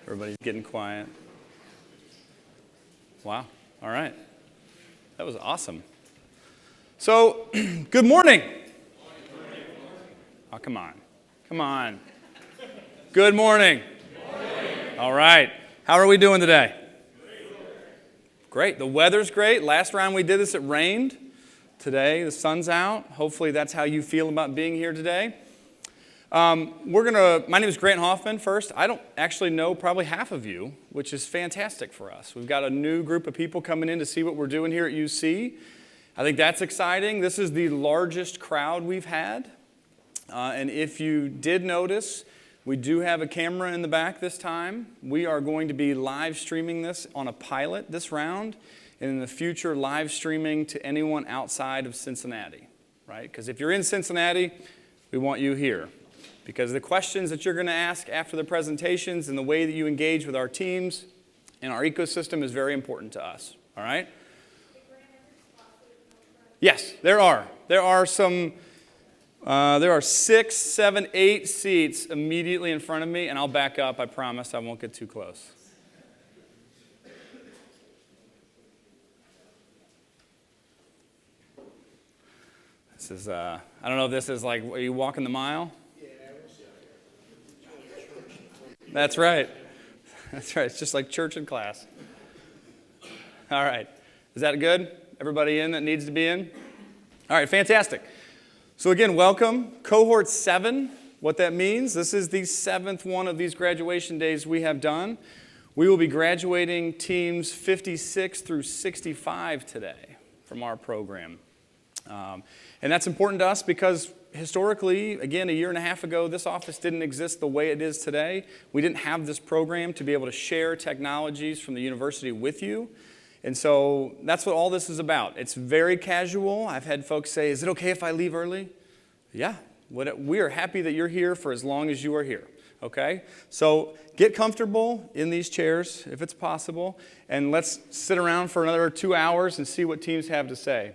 Everybody's getting quiet. Wow. All right. That was awesome. So, good morning. Oh, come on. Come on. Good morning. All right. How are we doing today? Great. The weather's great. Last round we did this, it rained. Today, the sun's out. Hopefully that's how you feel about being here today. My name is Grant Hoffman first. I don't actually know probably half of you, which is fantastic for us. We've got a new group of people coming in to see what we're doing here at UC. I think that's exciting. This is the largest crowd we've had. And if you did notice, we do have a camera in the back this time. We are going to be live streaming this on a pilot this round, and in the future live streaming to anyone outside of Cincinnati, right? Because if you're in Cincinnati, we want you here. Because the questions that you're going to ask after the presentations and the way that you engage with our teams and our ecosystem is very important to us, all right? Yes, there are. There are 6, 7, 8 seats immediately in front of me, and I'll back up. I promise I won't get too close. This is, I don't know if this is like, are you walking the mile? That's right. That's right. It's just like church and class. All right. Is that good? Everybody in that needs to be in? All right, fantastic. So again, welcome. Cohort 7, what that means, this is the 7th one of these graduation days we have done. We will be graduating teams 56 through 65 today from our program. And that's important to us because historically, again, a year and a half ago, this office didn't exist the way it is today. We didn't have this program to be able to share technologies from the university with you. And so that's what all this is about. It's very casual. I've had folks say, is it okay if I leave early? Yeah, we are happy that you're here for as long as you are here, okay? So get comfortable in these chairs if it's possible, and let's sit around for another 2 hours and see what teams have to say.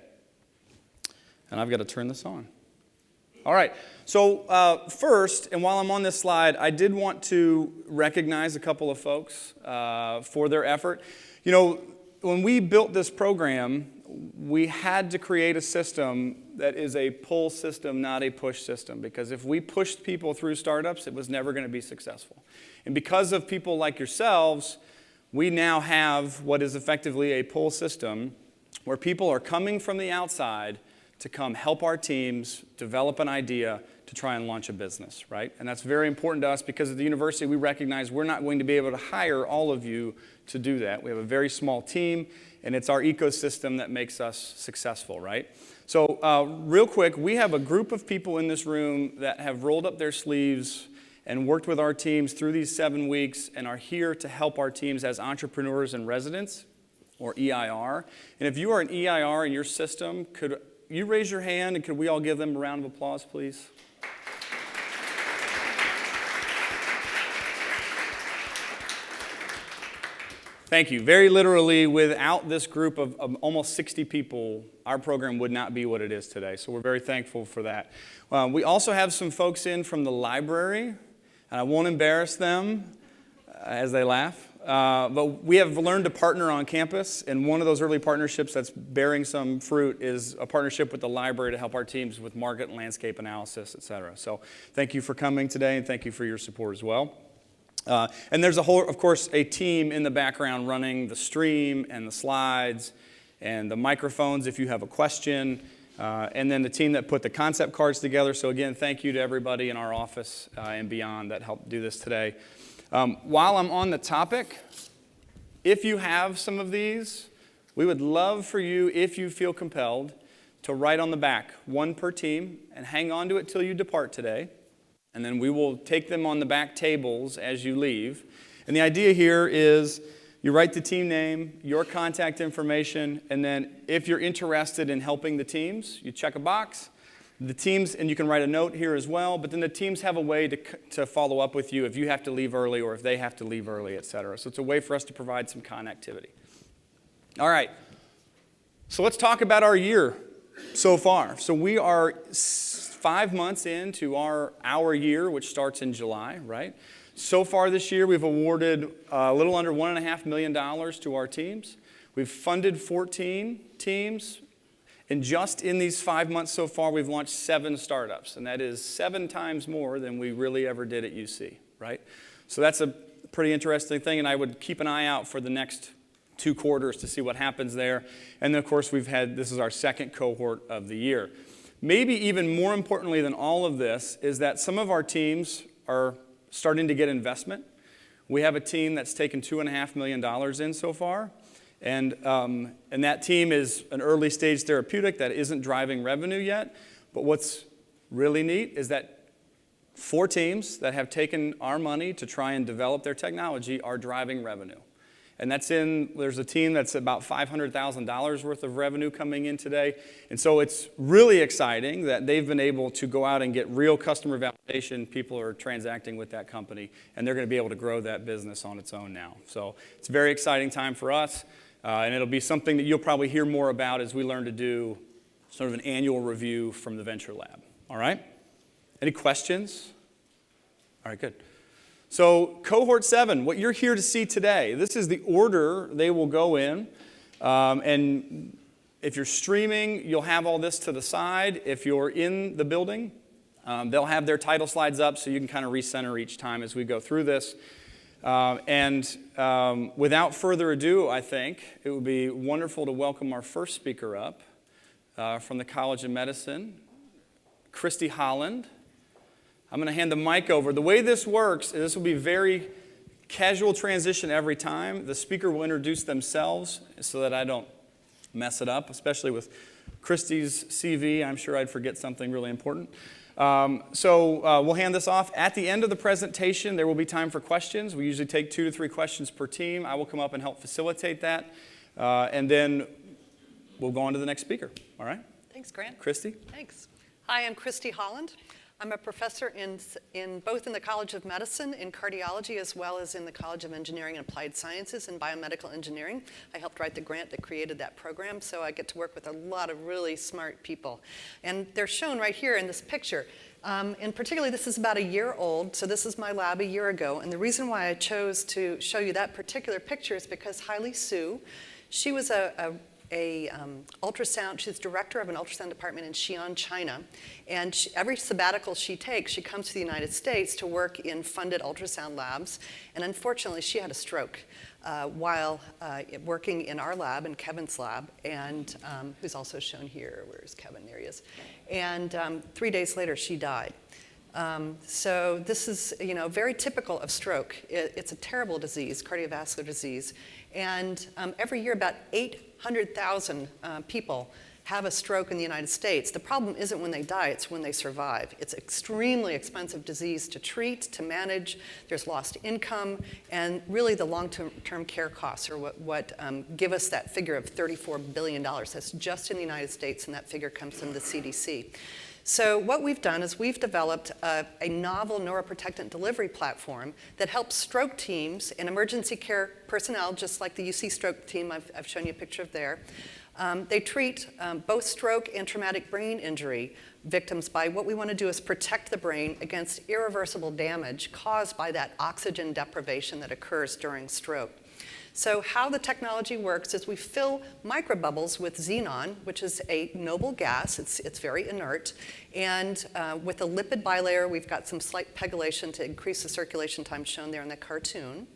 And I've got to turn this on. All right, so first, and while I'm on this slide, I did want to recognize a couple of folks for their effort. You know, when we built this program, we had to create a system that is a pull system, not a push system, because if we pushed people through startups, it was never going to be successful. And because of people like yourselves, we now have what is effectively a pull system where people are coming from the outside to come help our teams develop an idea to try and launch a business, right? And that's very important to us because at the university we recognize we're not going to be able to hire all of you to do that. We have a very small team, and it's our ecosystem that makes us successful, right? So real quick, we have a group of people in this room that have rolled up their sleeves and worked with our teams through these 7 weeks and are here to help our teams as entrepreneurs in residence, or EIR. And if you are an EIR in your system, could you raise your hand, and could we all give them a round of applause, please? Thank you. Very literally, without this group of almost 60 people, our program would not be what it is today. So we're very thankful for that. We also have some folks in from the library, and I won't embarrass them as they laugh. But we have learned to partner on campus, and one of those early partnerships that's bearing some fruit is a partnership with the library to help our teams with market and landscape analysis, et cetera. So thank you for coming today, and thank you for your support as well. And there's of course, a team in the background running the stream and the slides and the microphones if you have a question, and then the team that put the concept cards together. So again, thank you to everybody in our office and beyond that helped do this today. While I'm on the topic, if you have some of these, we would love for you, if you feel compelled, to write on the back, 1 per team, and hang on to it till you depart today. And then we will take them on the back tables as you leave. And the idea here is you write the team name, your contact information, and then if you're interested in helping the teams, you check a box. The teams, and you can write a note here as well, but then the teams have a way to follow up with you if you have to leave early or if they have to leave early, et cetera. So it's a way for us to provide some connectivity. All right, so let's talk about our year so far. So we are 5 months into our year, which starts in July, right? So far this year, we've awarded a little under $1.5 million to our teams. We've funded 14 teams. And just in these 5 months so far, we've launched 7 startups. And that is 7 times more than we really ever did at UC, right? So that's a pretty interesting thing. And I would keep an eye out for the next 2 quarters to see what happens there. And then, of course, this is our second cohort of the year. Maybe even more importantly than all of this is that some of our teams are starting to get investment. We have a team that's taken $2.5 million in so far. And that team is an early stage therapeutic that isn't driving revenue yet. But what's really neat is that 4 teams that have taken our money to try and develop their technology are driving revenue. And there's a team that's about $500,000 worth of revenue coming in today. And so it's really exciting that they've been able to go out and get real customer validation. People are transacting with that company, and they're going to be able to grow that business on its own now. So it's a very exciting time for us, and it'll be something that you'll probably hear more about as we learn to do sort of an annual review from the Venture Lab. All right? Any questions? All right, good. So cohort 7, what you're here to see today, this is the order they will go in. And if you're streaming, you'll have all this to the side. If you're in the building, they'll have their title slides up so you can kind of recenter each time as we go through this. Without further ado, I think it would be wonderful to welcome our first speaker up from the College of Medicine, Christy Holland. I'm going to hand the mic over. The way this works is this will be very casual transition every time. The speaker will introduce themselves so that I don't mess it up, especially with Christy's CV. I'm sure I'd forget something really important. We'll hand this off. At the end of the presentation, there will be time for questions. We usually take 2 to 3 questions per team. I will come up and help facilitate that. And then we'll go on to the next speaker. All right? Thanks, Grant. Christy? Thanks. Hi, I'm Christy Holland. I'm a professor both in the College of Medicine in cardiology as well as in the College of Engineering and Applied Sciences in biomedical engineering. I helped write the grant that created that program, so I get to work with a lot of really smart people. And they're shown right here in this picture. And particularly, this is about a year old, so this is my lab a year ago. And the reason why I chose to show you that particular picture is because Hailey Su, she was ultrasound. She's director of an ultrasound department in Xi'an, China. And every sabbatical she takes, she comes to the United States to work in funded ultrasound labs. And unfortunately, she had a stroke while working in our lab, in Kevin's lab, and who's also shown here. Where's Kevin? There he is. And 3 days later, she died. So this is, very typical of stroke. It's a terrible disease, cardiovascular disease. And every year, about 800,000 people have a stroke in the United States. The problem isn't when they die, it's when they survive. It's extremely expensive disease to treat, to manage. There's lost income, and really the long-term care costs are what give us that figure of $34 billion. That's just in the United States, and that figure comes from the CDC. So what we've done is we've developed a novel neuroprotectant delivery platform that helps stroke teams and emergency care personnel, just like the UC stroke team I've shown you a picture of there. They treat both stroke and traumatic brain injury victims by what we want to do is protect the brain against irreversible damage caused by that oxygen deprivation that occurs during stroke. So how the technology works is we fill microbubbles with xenon, which is a noble gas. It's very inert. And with a lipid bilayer, we've got some slight pegylation to increase the circulation time shown there in the cartoon.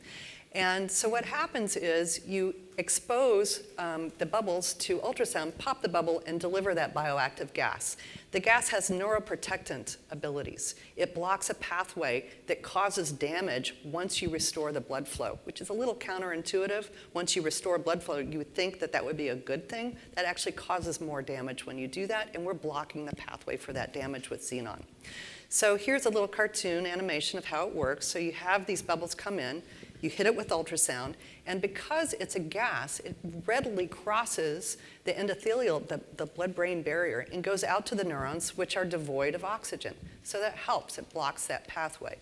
And so what happens is you expose the bubbles to ultrasound, pop the bubble, and deliver that bioactive gas. The gas has neuroprotectant abilities. It blocks a pathway that causes damage once you restore the blood flow, which is a little counterintuitive. Once you restore blood flow, you would think that would be a good thing. That actually causes more damage when you do that, and we're blocking the pathway for that damage with xenon. So here's a little cartoon animation of how it works. So you have these bubbles come in. You hit it with ultrasound, and because it's a gas, it readily crosses the endothelial, the blood-brain barrier, and goes out to the neurons, which are devoid of oxygen. So that helps. It blocks that pathway.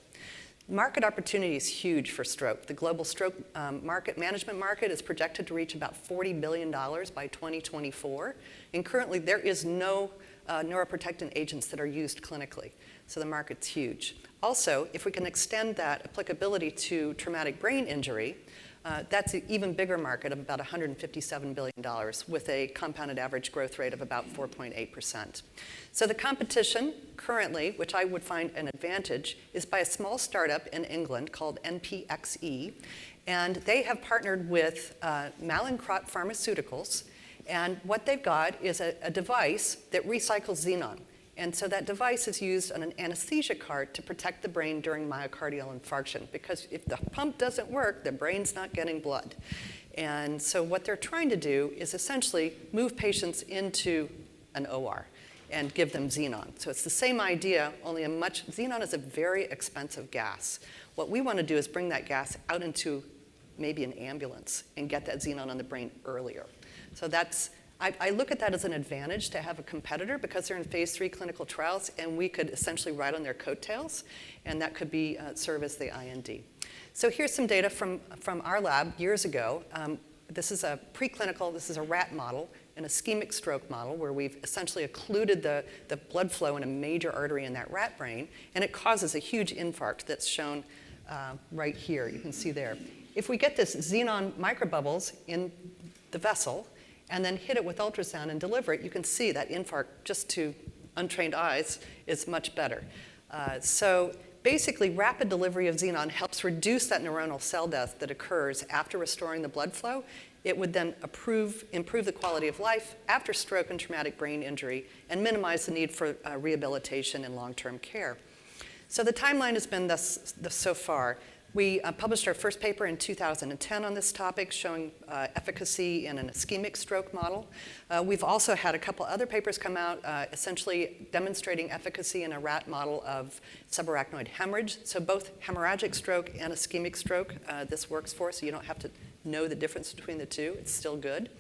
Market opportunity is huge for stroke. The global stroke management market is projected to reach about $40 billion by 2024. And currently, there is no neuroprotectant agents that are used clinically. So the market's huge. Also, if we can extend that applicability to traumatic brain injury, that's an even bigger market of about $157 billion with a compounded average growth rate of about 4.8%. So the competition currently, which I would find an advantage, is by a small startup in England called NPXE. And they have partnered with Mallinckrodt Pharmaceuticals. And what they've got is a device that recycles xenon. And so that device is used on an anesthesia cart to protect the brain during myocardial infarction, because if the pump doesn't work, the brain's not getting blood. And so what they're trying to do is essentially move patients into an OR and give them xenon. So it's the same idea, only xenon is a very expensive gas. What we want to do is bring that gas out into maybe an ambulance and get that xenon on the brain earlier. So I look at that as an advantage to have a competitor, because they're in phase 3 clinical trials, and we could essentially ride on their coattails, and that could be serve as the IND. So here's some data from our lab years ago. This is a preclinical, this is a rat model, an ischemic stroke model, where we've essentially occluded the blood flow in a major artery in that rat brain, and it causes a huge infarct that's shown right here. You can see there. If we get this xenon microbubbles in the vessel, and then hit it with ultrasound and deliver it, you can see that infarct, just to untrained eyes, is much better. So basically, rapid delivery of xenon helps reduce that neuronal cell death that occurs after restoring the blood flow. It would then improve the quality of life after stroke and traumatic brain injury, and minimize the need for rehabilitation and long-term care. So the timeline has been thus so far. We published our first paper in 2010 on this topic, showing efficacy in an ischemic stroke model. We've also had a couple other papers come out, essentially demonstrating efficacy in a rat model of subarachnoid hemorrhage. So both hemorrhagic stroke and ischemic stroke, this works for, so you don't have to know the difference between the two. It's still good.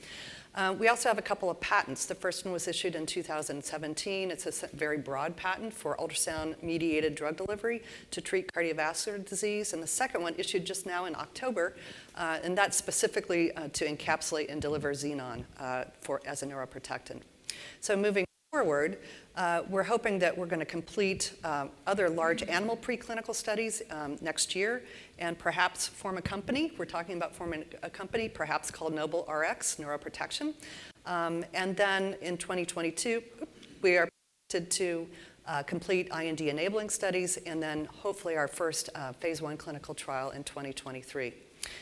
We also have a couple of patents. The first one was issued in 2017. It's a very broad patent for ultrasound-mediated drug delivery to treat cardiovascular disease. And the second one issued just now in October, and that's specifically to encapsulate and deliver xenon as a neuroprotectant. So moving forward, we're hoping that we're going to complete other large animal preclinical studies next year, and perhaps form a company. We're talking about forming a company, perhaps called Noble RX, Neuroprotection. And then in 2022, we are expected to complete IND-enabling studies, and then hopefully our first phase 1 clinical trial in 2023.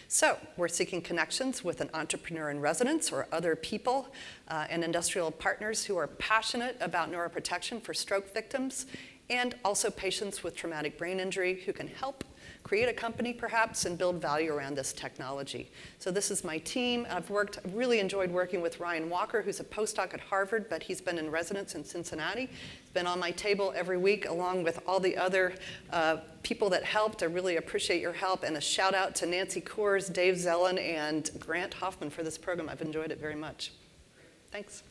So we're seeking connections with an entrepreneur in residence or other people and industrial partners who are passionate about neuroprotection for stroke victims, and also patients with traumatic brain injury who can help create a company perhaps and build value around this technology. So this is my team. I've really enjoyed working with Ryan Walker, who's a postdoc at Harvard, but he's been in residence in Cincinnati. He's been on my table every week along with all the other people that helped. I really appreciate your help, and a shout out to Nancy Coors, Dave Zellen, and Grant Hoffman for this program. I've enjoyed it very much. Thanks.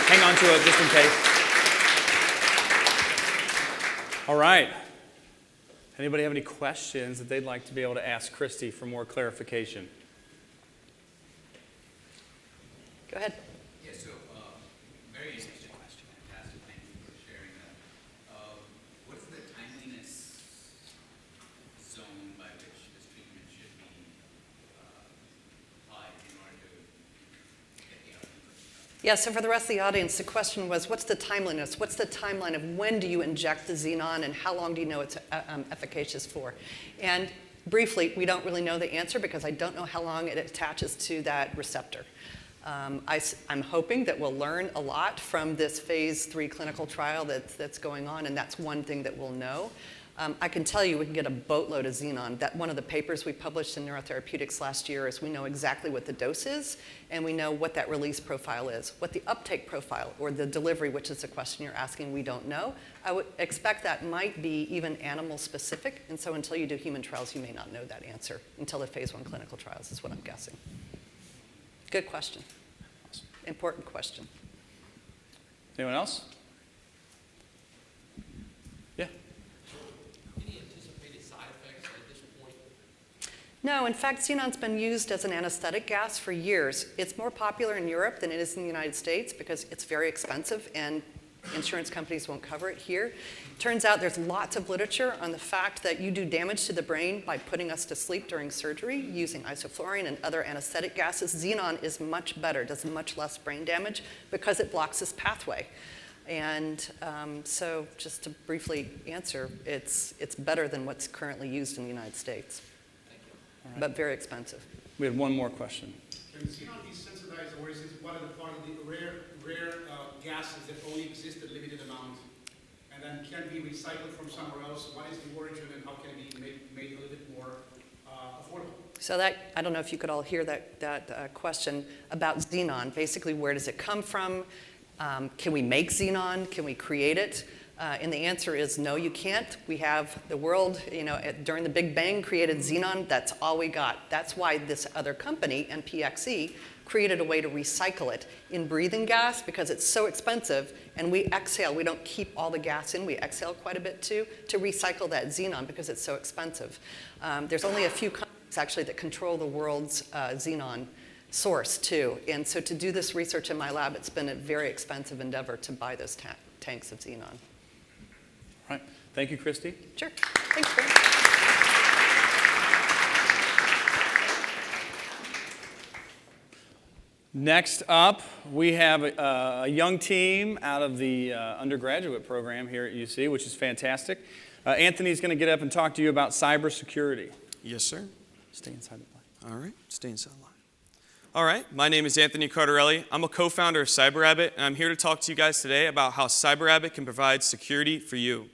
Hang on to it just in case. All right. Anybody have any questions that they'd like to be able to ask Christy for more clarification? Go ahead. Yeah, so very interesting question. Fantastic. Thank you for sharing that. What is the timeliness zone by which this treatment should be applied in order to get the outcome? Yeah, so for the rest of the audience, the question was, what's the timeliness? What's the timeline of when do you inject the xenon, and how long do you know it's efficacious for? And briefly, we don't really know the answer, because I don't know how long it attaches to that receptor. I'm hoping that we'll learn a lot from this phase 3 clinical trial that's going on, and that's one thing that we'll know. I can tell you we can get a boatload of xenon. One of the papers we published in Neurotherapeutics last year is we know exactly what the dose is, and we know what that release profile is. What the uptake profile, or the delivery, which is the question you're asking, we don't know. I would expect that might be even animal specific, and so until you do human trials, you may not know that answer until the phase 1 clinical trials is what I'm guessing. Good question. Important question. Anyone else? Yeah. No, in fact, xenon's been used as an anesthetic gas for years. It's more popular in Europe than it is in the United States because it's very expensive and insurance companies won't cover it here. Turns out there's lots of literature on the fact that you do damage to the brain by putting us to sleep during surgery using isoflurane and other anesthetic gases. Xenon is much better, does much less brain damage because it blocks this pathway. And so just to briefly answer, it's better than what's currently used in the United States. Right. But very expensive. We have one more question. Can xenon be sensitized, or is it one of the part of the rare gases that only exist at limited amount, and then can be recycled from somewhere else? What is the origin, and how can it be made a little bit more affordable? So that, I don't know if you could all hear that question about xenon. Basically, where does it come from? Can we make xenon? Can we create it? And the answer is no, you can't. We have the world, during the Big Bang created xenon. That's all we got. That's why this other company, NPXE, created a way to recycle it in breathing gas because it's so expensive. And we exhale. We don't keep all the gas in. We exhale quite a bit too to recycle that xenon because it's so expensive. There's only a few companies actually that control the world's xenon source too. And so to do this research in my lab, it's been a very expensive endeavor to buy those tanks of xenon. All right. Thank you, Christy. Sure. Thanks, Brent. Next up, we have a young team out of the undergraduate program here at UC, which is fantastic. Anthony's going to get up and talk to you about cybersecurity. Yes, sir. Stay inside the line. All right, stay inside the line. All right, my name is Anthony Cardarelli. I'm a co-founder of CyberRabbit, and I'm here to talk to you guys today about how CyberRabbit can provide security for you.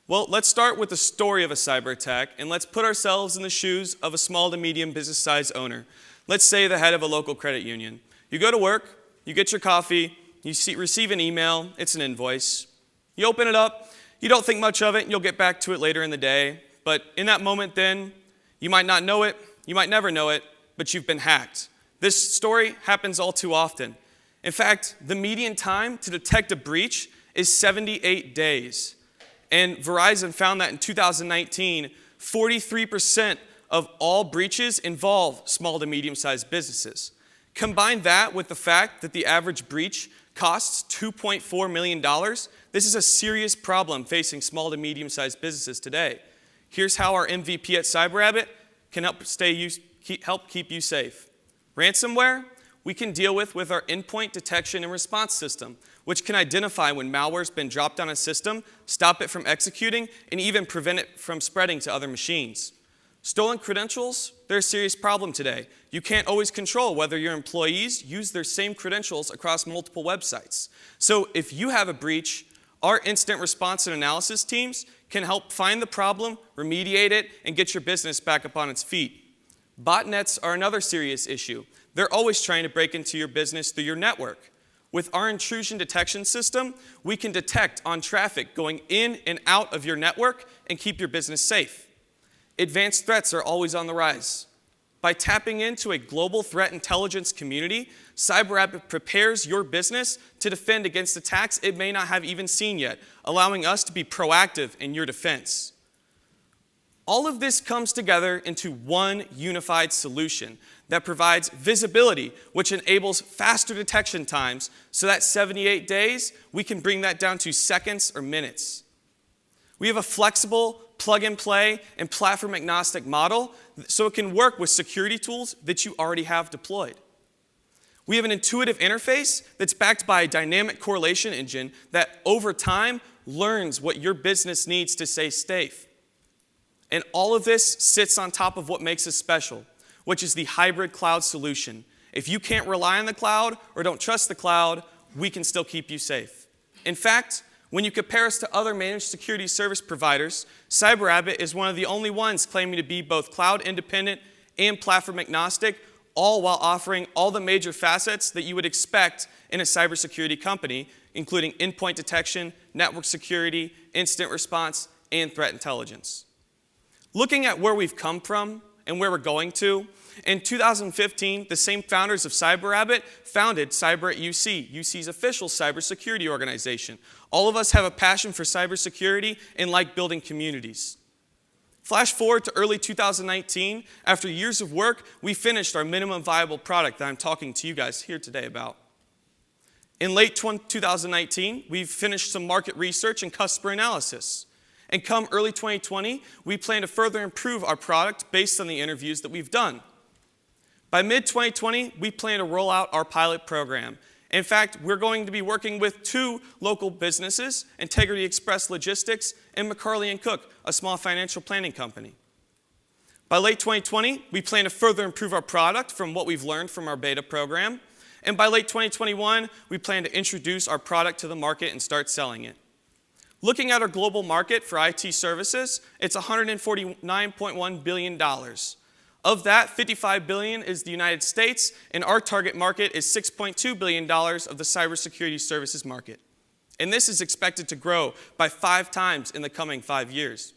Well, let's start with the story of a cyber attack, and let's put ourselves in the shoes of a small to medium business-sized owner. Let's say the head of a local credit union. You go to work, you get your coffee, you receive an email, it's an invoice. You open it up, you don't think much of it, and you'll get back to it later in the day. But in that moment then, you might not know it, you might never know it, but you've been hacked. This story happens all too often. In fact, the median time to detect a breach is 78 days. And Verizon found that in 2019, 43% of all breaches involve small to medium-sized businesses. Combine that with the fact that the average breach costs $2.4 million, this is a serious problem facing small to medium-sized businesses today. Here's how our MVP at CyberRabbit can help keep you safe. Ransomware, we can deal with our endpoint detection and response system, which can identify when malware's been dropped on a system, stop it from executing, and even prevent it from spreading to other machines. Stolen credentials, they're a serious problem today. You can't always control whether your employees use their same credentials across multiple websites. So if you have a breach, our incident response and analysis teams can help find the problem, remediate it, and get your business back up on its feet. Botnets are another serious issue. They're always trying to break into your business through your network. With our intrusion detection system, we can detect on traffic going in and out of your network and keep your business safe. Advanced threats are always on the rise. By tapping into a global threat intelligence community, CyberRabbit prepares your business to defend against attacks it may not have even seen yet, allowing us to be proactive in your defense. All of this comes together into one unified solution that provides visibility, which enables faster detection times, so that 78 days, we can bring that down to seconds or minutes. We have a flexible, plug-and-play, and platform-agnostic model, so it can work with security tools that you already have deployed. We have an intuitive interface that's backed by a dynamic correlation engine that, over time, learns what your business needs to stay safe. And all of this sits on top of what makes us special, which is the hybrid cloud solution. If you can't rely on the cloud or don't trust the cloud, we can still keep you safe. In fact, when you compare us to other managed security service providers, CyberRabbit is one of the only ones claiming to be both cloud independent and platform agnostic, all while offering all the major facets that you would expect in a cybersecurity company, including endpoint detection, network security, incident response, and threat intelligence. Looking at where we've come from and where we're going to, in 2015, the same founders of CyberRabbit founded Cyber at UC, UC's official cybersecurity organization. All of us have a passion for cybersecurity and like building communities. Flash forward to early 2019. After years of work, we finished our minimum viable product that I'm talking to you guys here today about. In late 2019, we've finished some market research and customer analysis. And come early 2020, we plan to further improve our product based on the interviews that we've done. By mid-2020, we plan to roll out our pilot program. In fact, we're going to be working with 2 local businesses, Integrity Express Logistics and McCarley & Cook, a small financial planning company. By late 2020, we plan to further improve our product from what we've learned from our beta program. And by late 2021, we plan to introduce our product to the market and start selling it. Looking at our global market for IT services, it's $149.1 billion. Of that, $55 billion is the United States, and our target market is $6.2 billion of the cybersecurity services market. And this is expected to grow by 5 times in the coming 5 years.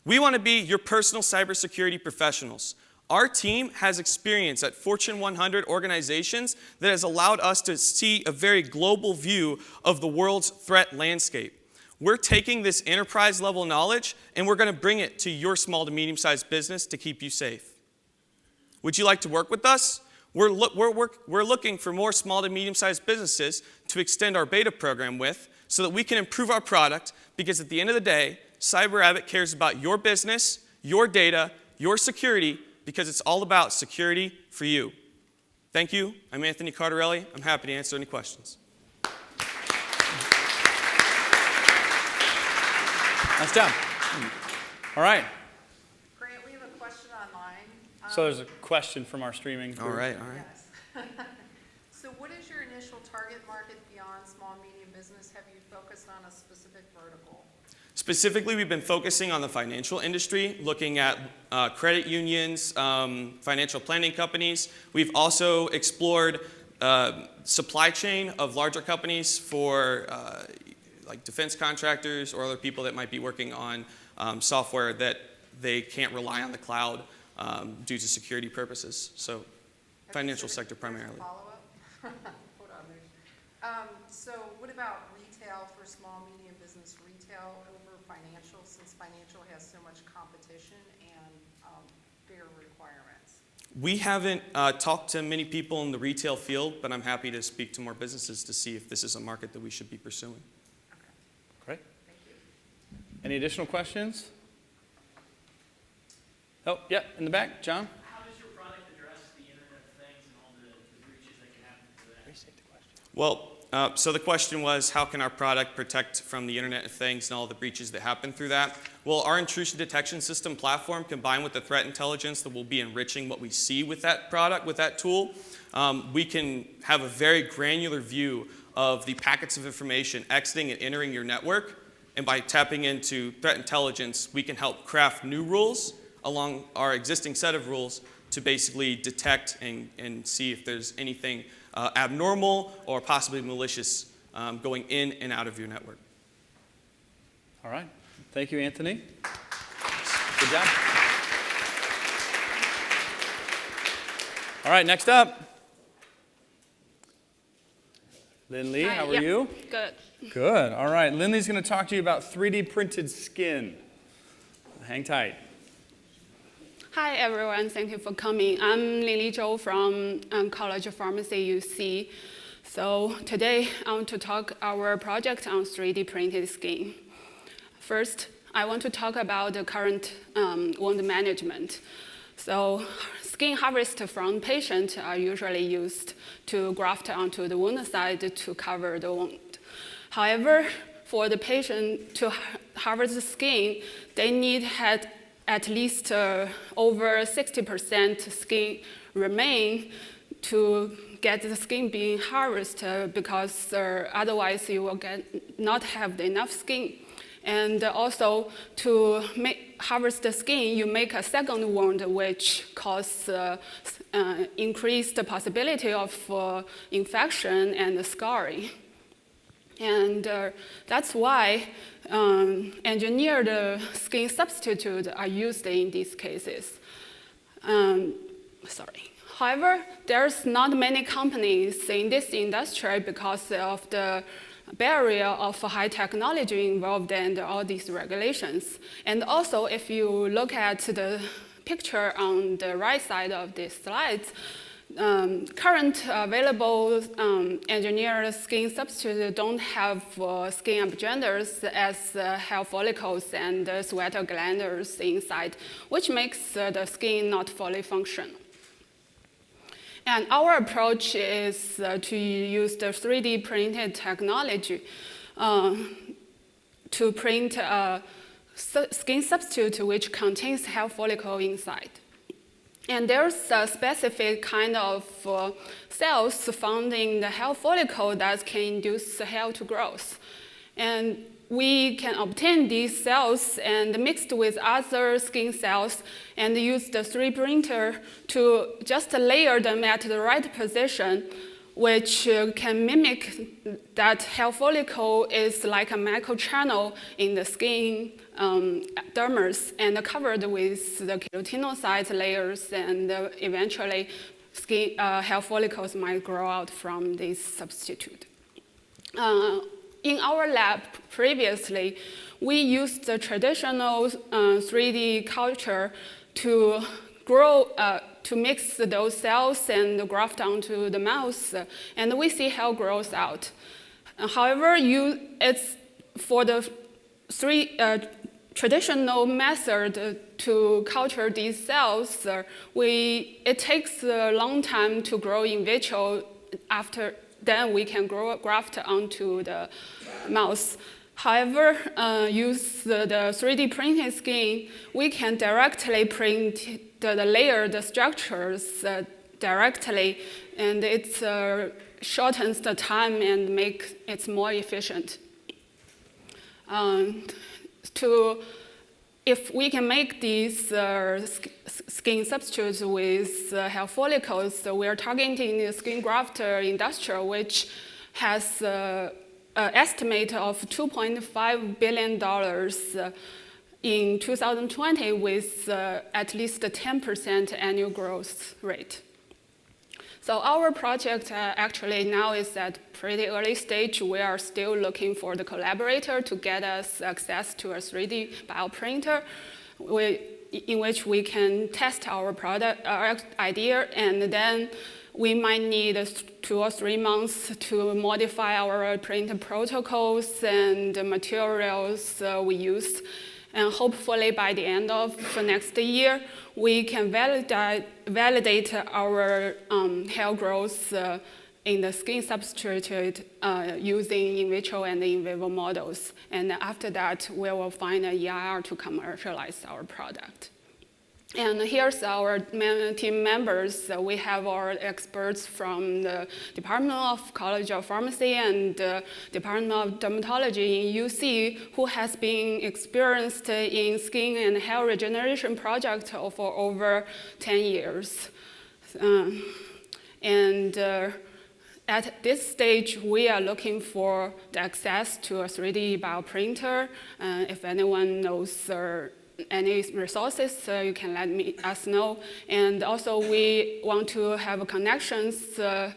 We want to be your personal cybersecurity professionals. Our team has experience at Fortune 100 organizations that has allowed us to see a very global view of the world's threat landscape. We're taking this enterprise-level knowledge, and we're going to bring it to your small to medium-sized business to keep you safe. Would you like to work with us? We're looking for more small to medium-sized businesses to extend our beta program with so that we can improve our product, because at the end of the day, CyberRabbit cares about your business, your data, your security, because it's all about security for you. Thank you. I'm Anthony Cardarelli. I'm happy to answer any questions. Nice job. All right. Grant, we have a question online. So there's a question from our streaming group. All right. Yes. So what is your initial target market beyond small, medium business? Have you focused on a specific vertical? Specifically, we've been focusing on the financial industry, looking at credit unions, financial planning companies. We've also explored supply chain of larger companies for like defense contractors or other people that might be working on software that they can't rely on the cloud due to security purposes. So financial sector primarily. Follow-up? Hold on. So what about retail for small, medium business retail over financial, since financial has so much competition and bigger requirements? We haven't talked to many people in the retail field, but I'm happy to speak to more businesses to see if this is a market that we should be pursuing. Great. Thank you. Any additional questions? Oh, yeah, in the back, John. How does your product address the Internet of Things and all the breaches that can happen to that? Well, so the question was, how can our product protect from the Internet of Things and all the breaches that happen through that? Well, our intrusion detection system platform, combined with the threat intelligence that will be enriching what we see with that product, with that tool, we can have a very granular view of the packets of information exiting and entering your network. And by tapping into threat intelligence, we can help craft new rules along our existing set of rules to basically detect and see if there's anything abnormal or possibly malicious going in and out of your network. All right. Thank you, Anthony. Good job. All right, next up. Lynn Lee, how are you? Good. Good. All right. Lynn Lee's going to talk to you about 3D printed skin. Hang tight. Hi, everyone. Thank you for coming. I'm Lily Zhou from College of Pharmacy, UC. So today, I want to talk our project on 3D printed skin. First, I want to talk about the current wound management. So skin harvest from patients are usually used to graft onto the wound side to cover the wound. However, for the patient to harvest the skin, they need at least over 60% skin remain to get the skin being harvested, because otherwise you will not have enough skin. And also, to harvest the skin, you make a second wound, which causes increased possibility of infection and scarring. And that's why engineered skin substitutes are used in these cases. However, there's not many companies in this industry because of the barrier of high technology involved and all these regulations. And also, if you look at the picture on the right side of this slide, current available engineered skin substitutes don't have skin agendas as hair follicles and sweater glands inside, which makes the skin not fully functional. And our approach is to use the 3D printed technology to print a skin substitute which contains hair follicle inside. And there's a specific kind of cells found in the hair follicle that can induce hair to growth. And we can obtain these cells and mixed with other skin cells and use the 3D printer to just layer them at the right position, which can mimic that hair follicle is like a microchannel in the skin dermis and covered with the keratinocyte layers, and eventually hair follicles might grow out from this substitute. In our lab previously, we used the traditional 3D culture to grow, to mix those cells and graft onto the mouse, and we see hair grows out. However, it's for the traditional method to culture these cells, it takes a long time to grow in vitro. After then, we can graft onto the mouse. However, use the 3D printed skin, we can directly print the layered structures directly, and it shortens the time and makes it more efficient. If we can make these skin substitutes with hair follicles, we are targeting the skin graft industry, which has an estimate of $2.5 billion in 2020 with at least a 10% annual growth rate. So our project actually now is at pretty early stage. We are still looking for the collaborator to get us access to a 3D bioprinter in which we can test our product, our idea, and then we might need 2 or 3 months to modify our print protocols and the materials we use. And hopefully by the end of next year, we can validate our hair growth in the skin substitute using in vitro and in vivo models. And after that, we will find an EIR to commercialize our product. And here's our team members. We have our experts from the Department of College of Pharmacy and the Department of Dermatology in UC, who has been experienced in skin and hair regeneration projects for over 10 years. At this stage, we are looking for the access to a 3D bioprinter. If anyone knows any resources, you can let us know. And also, we want to have connections to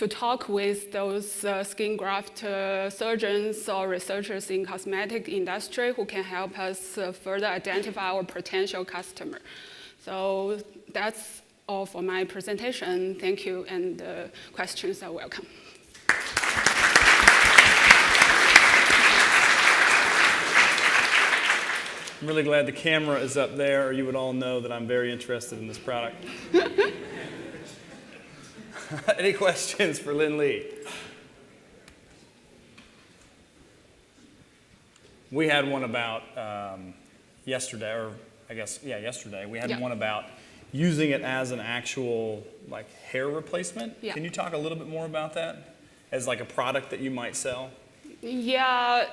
talk with those skin graft surgeons or researchers in cosmetic industry who can help us further identify our potential customer. So that's all for my presentation. Thank you, and questions are welcome. I'm really glad the camera is up there, or you would all know that I'm very interested in this product. Any questions for Lynn Lee? We had one about yesterday, or I guess, yeah, yesterday. We had one about using it as an actual like hair replacement. Yeah. Can you talk a little bit more about that as like a product that you might sell? Yeah,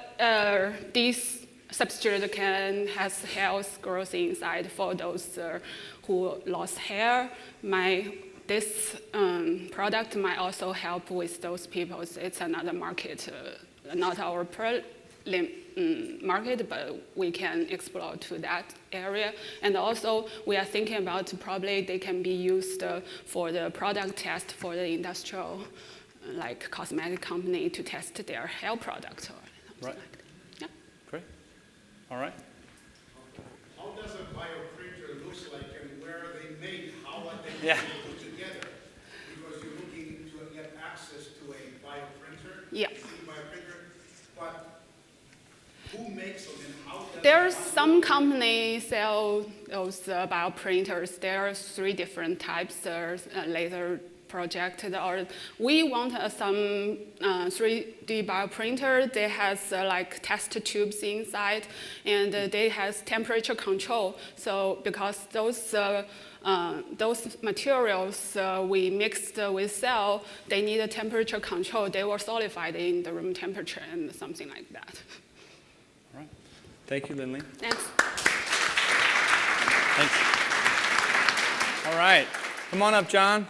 these substitute has hair growth inside for those who lost hair. This product might also help with those people. It's another market, not our market, but we can explore to that area. And also, we are thinking about probably they can be used for the product test for the industrial like cosmetic company to test their hair product or something Right. like that. Yeah. Great. All right. How does a bioprinter look like and where are they made? How are they Yeah. put together? Because you're looking to get access to a bioprinter, Yeah. bioprinter, but who makes them and how does There's some companies sell those bioprinters. There are 3 different types. There's a laser projected, or we want some 3D bioprinter. They has like test tubes inside, and they has temperature control. So because those materials we mixed with cell, they need a temperature control. They were solidified in the room temperature and something like that. All right. Thank you, Lindley. Thanks. Thanks. All right. Come on up, John.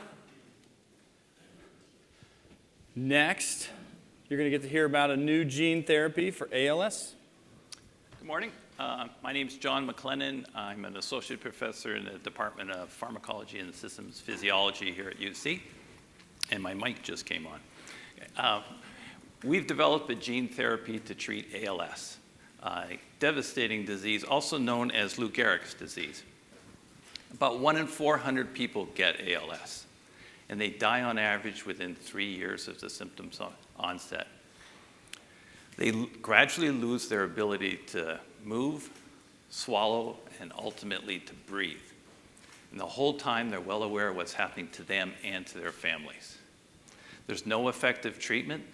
Next, you're going to get to hear about a new gene therapy for ALS. Good morning. My name is John McLennan. I'm an associate professor in the Department of Pharmacology and Systems Physiology here at UC. And my mic just came on. We've developed a gene therapy to treat ALS, a devastating disease, also known as Lou Gehrig's disease. About 1 in 400 people get ALS, and they die on average within 3 years of the symptoms onset. They gradually lose their ability to move, swallow, and ultimately to breathe. And the whole time they're well aware of what's happening to them and to their families. There's no effective treatment.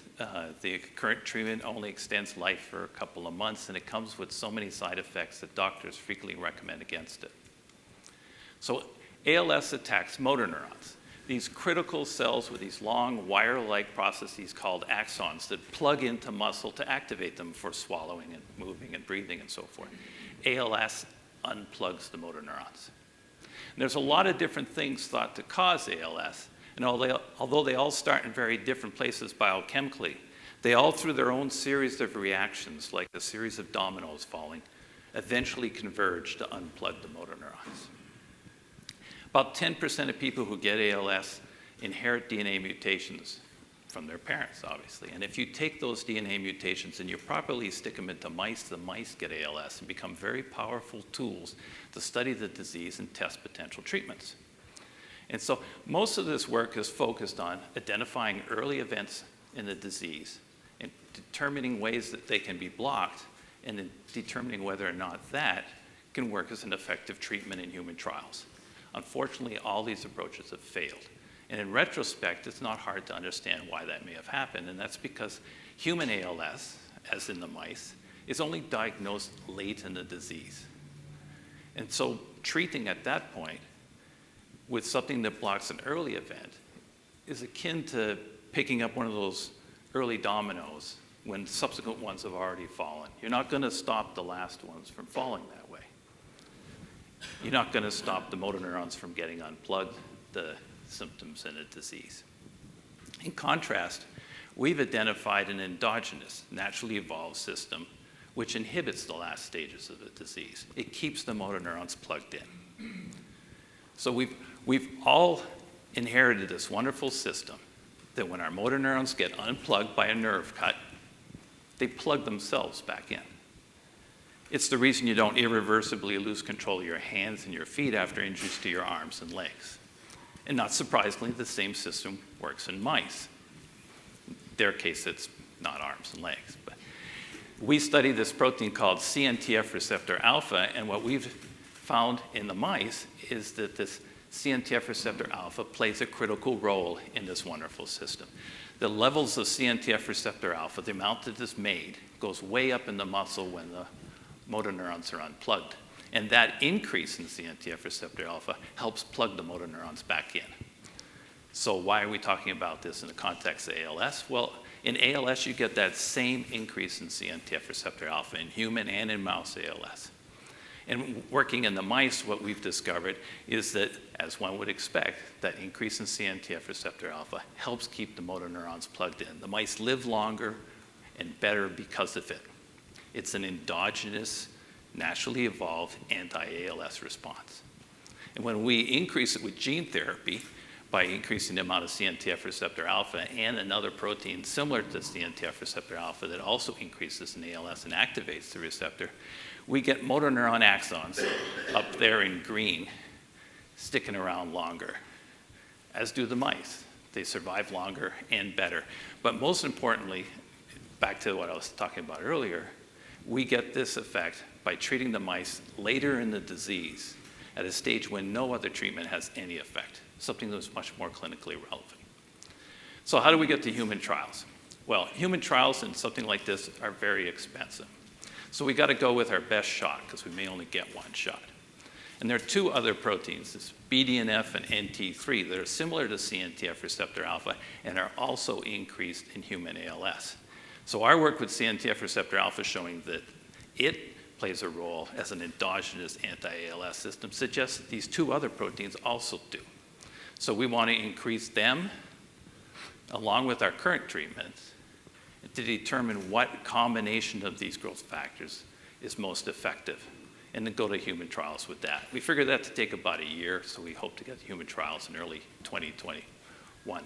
The current treatment only extends life for a couple of months, and it comes with so many side effects that doctors frequently recommend against it. So ALS attacks motor neurons, these critical cells with these long wire-like processes called axons that plug into muscle to activate them for swallowing and moving and breathing and so forth. ALS unplugs the motor neurons. And there's a lot of different things thought to cause ALS, and although they all start in very different places biochemically, they all, through their own series of reactions, like a series of dominoes falling, eventually converge to unplug the motor neurons. About 10% of people who get ALS inherit DNA mutations from their parents, obviously. And if you take those DNA mutations and you properly stick them into mice, the mice get ALS and become very powerful tools to study the disease and test potential treatments. And so most of this work is focused on identifying early events in the disease and determining ways that they can be blocked and then determining whether or not that can work as an effective treatment in human trials. Unfortunately, all these approaches have failed. And in retrospect, it's not hard to understand why that may have happened. And that's because human ALS, as in the mice, is only diagnosed late in the disease. And so treating at that point with something that blocks an early event is akin to picking up one of those early dominoes when subsequent ones have already fallen. You're not going to stop the last ones from falling that way. You're not going to stop the motor neurons from getting unplugged, the symptoms in a disease. In contrast, we've identified an endogenous, naturally evolved system which inhibits the last stages of the disease. It keeps the motor neurons plugged in. So we've all inherited this wonderful system that when our motor neurons get unplugged by a nerve cut, they plug themselves back in. It's the reason you don't irreversibly lose control of your hands and your feet after injuries to your arms and legs. And not surprisingly, the same system works in mice. In their case, it's not arms and legs. But we study this protein called CNTF receptor alpha, and what we've found in the mice is that this CNTF receptor alpha plays a critical role in this wonderful system. The levels of CNTF receptor alpha, the amount that is made, goes way up in the muscle when the motor neurons are unplugged. And that increase in CNTF receptor alpha helps plug the motor neurons back in. So why are we talking about this in the context of ALS? Well, in ALS, you get that same increase in CNTF receptor alpha in human and in mouse ALS. And working in the mice, what we've discovered is that, as one would expect, that increase in CNTF receptor alpha helps keep the motor neurons plugged in. The mice live longer and better because of it. It's an endogenous, naturally evolved anti-ALS response. And when we increase it with gene therapy, by increasing the amount of CNTF receptor alpha and another protein similar to CNTF receptor alpha that also increases in ALS and activates the receptor, we get motor neuron axons up there in green sticking around longer, as do the mice. They survive longer and better. But most importantly, back to what I was talking about earlier, we get this effect by treating the mice later in the disease at a stage when no other treatment has any effect, something that's much more clinically relevant. So how do we get to human trials? Well, human trials in something like this are very expensive. So we got to go with our best shot because we may only get one shot. And there are two other proteins, this BDNF and NT3, that are similar to CNTF receptor alpha and are also increased in human ALS. So our work with CNTF receptor alpha showing that it plays a role as an endogenous anti-ALS system suggests that these two other proteins also do. So we want to increase them along with our current treatments to determine what combination of these growth factors is most effective, and then go to human trials with that. We figured that to take about a year, so we hope to get human trials in early 2021.